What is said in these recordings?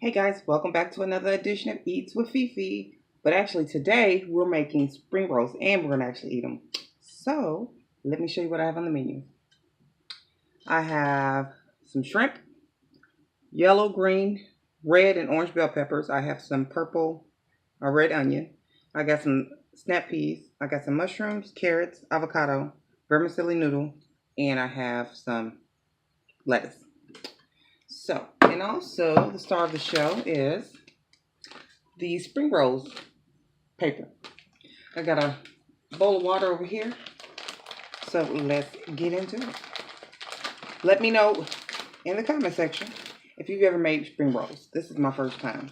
Hey guys, welcome back to another edition of Eats with Fefe. But actually, today we're making spring rolls and we're going to actually eat them. So, let me show you what I have on the menu. I have some shrimp, yellow, green, red, and orange bell peppers. I have some purple or red onion. I got some snap peas. I got some mushrooms, carrots, avocado, vermicelli noodle, and I have some lettuce. So, and also the star of the show is the spring rolls paper. I got a bowl of water over here. So let's get into it. Let me know in the comment section if you've ever made spring rolls. This is my first time.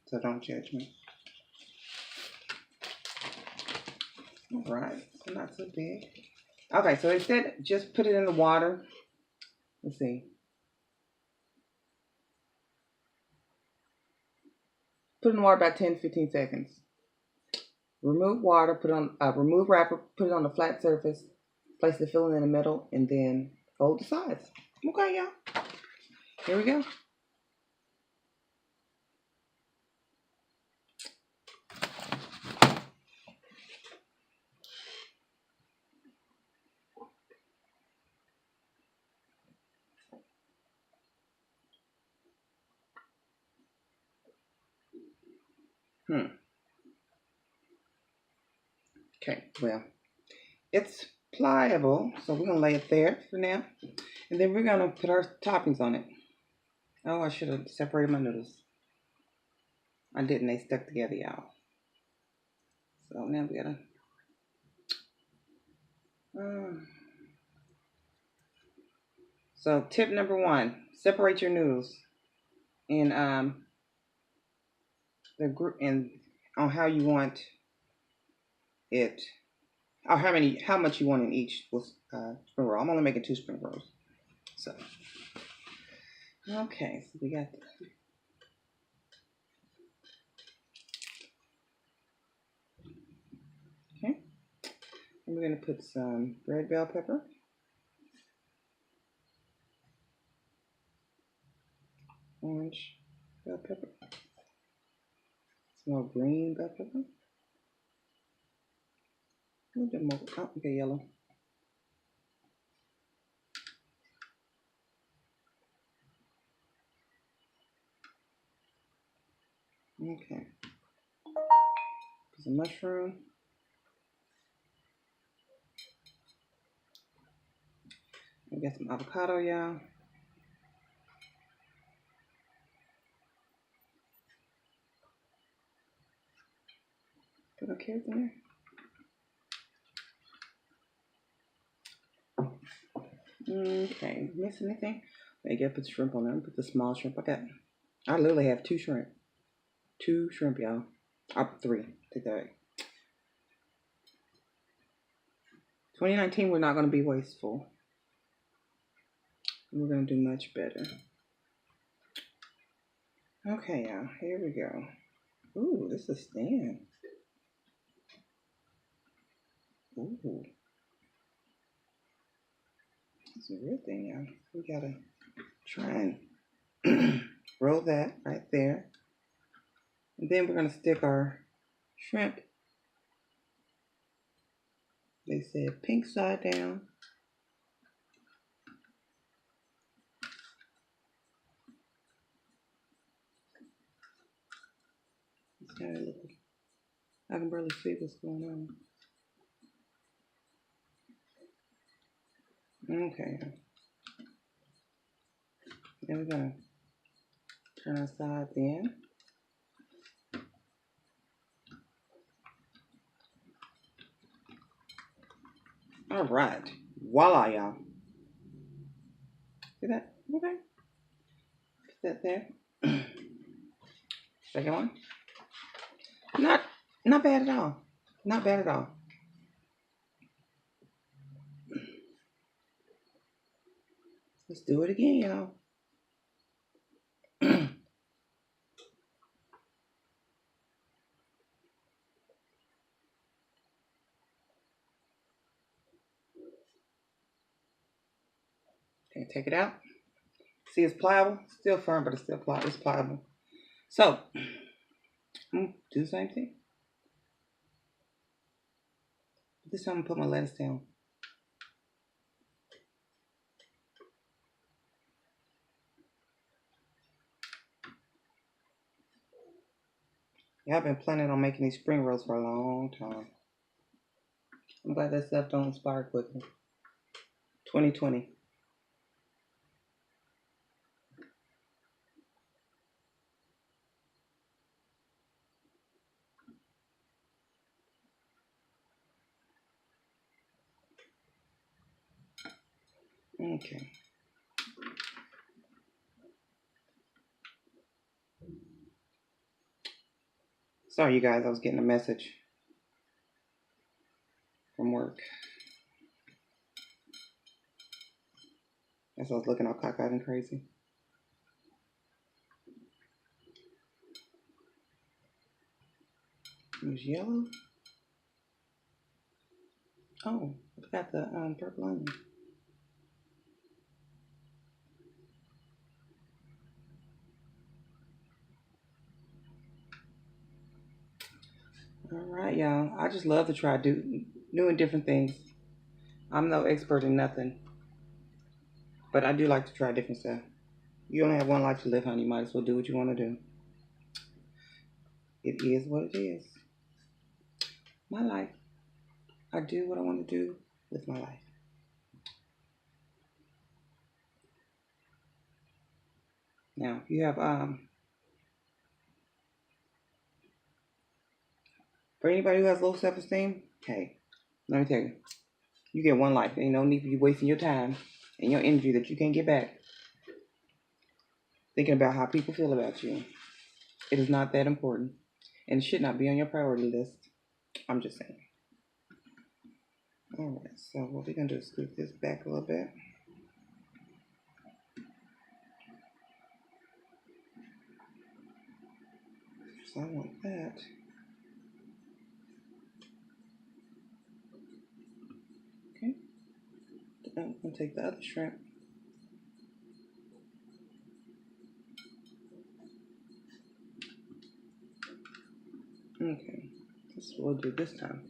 So don't judge me. Alright, so not so big. Okay, so instead, just put it in the water. Let's see. Put it in the water about 10 to 15 seconds. Remove water, put on remove wrapper, put it on a flat surface, place the filling in the middle, and then fold the sides. Okay, y'all. Here we go. Okay, well, it's pliable, so we're going to lay it there for now. And then we're going to put our toppings on it. Oh, I should have separated my noodles. I didn't. They stuck together, y'all. So now we got to... So tip number 1, separate your noodles in the group and on how you want it, or how much you want in each spring roll. I'm only making 2 spring rolls. So, okay, so we got... Okay. And we're going to put some red bell pepper. Orange bell pepper. Some more green bell pepper. A little bit more. Oh, okay, yellow. Okay. Some mushroom. We got some avocado, y'all. Put our carrots in there. Okay, miss anything? I gotta put shrimp on there. Put the small shrimp. I literally have 2 shrimp. 2 shrimp, y'all. 3. Take that away. 2019, we're not gonna be wasteful. We're gonna do much better. Okay, y'all. Here we go. Ooh, this is stand. Ooh. It's a real thing, y'all. We gotta try and roll that right there. And then we're gonna stick our shrimp. They said pink side down. I can barely see what's going on. Okay. Then we're gonna turn our sides in. All right. Voila, y'all. See that? Okay. Put that there. Second one. Not bad at all. Not bad at all. Let's do it again, y'all. Okay, take it out. See, it's pliable. Still firm, but it's still pliable. It's pliable. So, I'm gonna do the same thing. This time I'm gonna put my lettuce down. Yeah, I've been planning on making these spring rolls for a long time. I'm glad that stuff don't expire quickly. 2020. Okay. Sorry, you guys. I was getting a message from work. As I was looking all cockeyed and crazy. It was yellow. Oh, I forgot the purple onion. All right, y'all. I just love to try new and different things. I'm no expert in nothing, but I do like to try different stuff. You only have one life to live, honey. You might as well do what you want to do. It is what it is. My life. I do what I want to do with my life. Now, if you have for anybody who has low self-esteem, hey, let me tell you, you get one life. Ain't no need for you wasting your time and your energy that you can't get back thinking about how people feel about you. It is not that important, and it should not be on your priority list. I'm just saying. All right, so what we're gonna do is scoot this back a little bit. So I want that. Okay. I'm gonna take the other shrimp. Okay, that's what we'll do this time.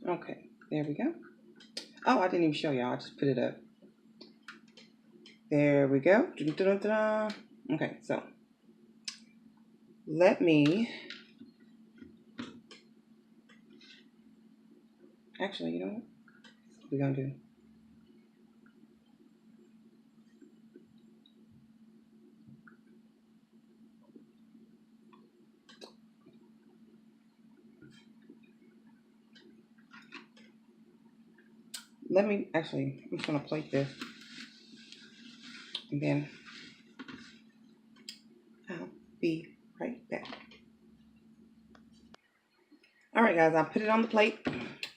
Okay, there we go. Oh, I didn't even show y'all. I just put it up. There we go. Okay, so let me. Actually, you know what? What we're gonna do? I'm just gonna plate this, and then I'll be right back. All right, guys, I put it on the plate,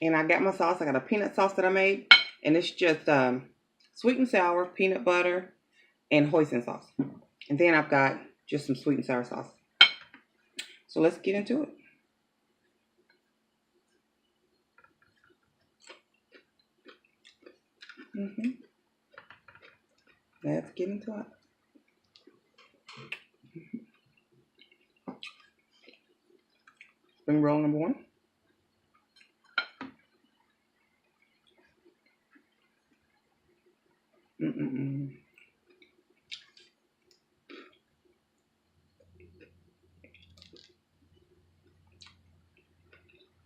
and I got my sauce. I got a peanut sauce that I made, and it's just sweet and sour, peanut butter, and hoisin sauce. And then I've got just some sweet and sour sauce. So let's get into it. Let's get into it. Spring roll number one. Mm-mm-mm.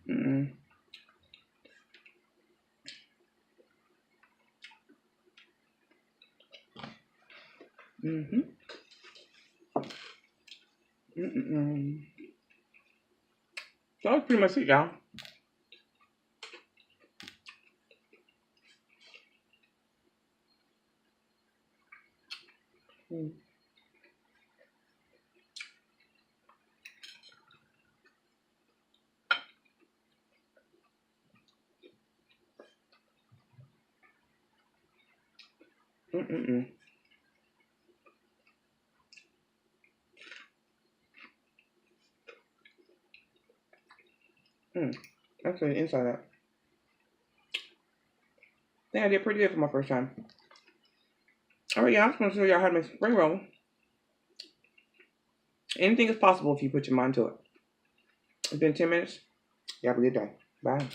Mm-mm. Mm-hmm. Mm-mm-mm. So that's pretty much it, y'all. Mm. Mm-mm-mm. That's the inside out. I think I did pretty good for my first time. Alright, yeah, I'm just gonna show y'all how to make spring roll. Anything is possible if you put your mind to it. It's been 10 minutes. You have a good day. Bye.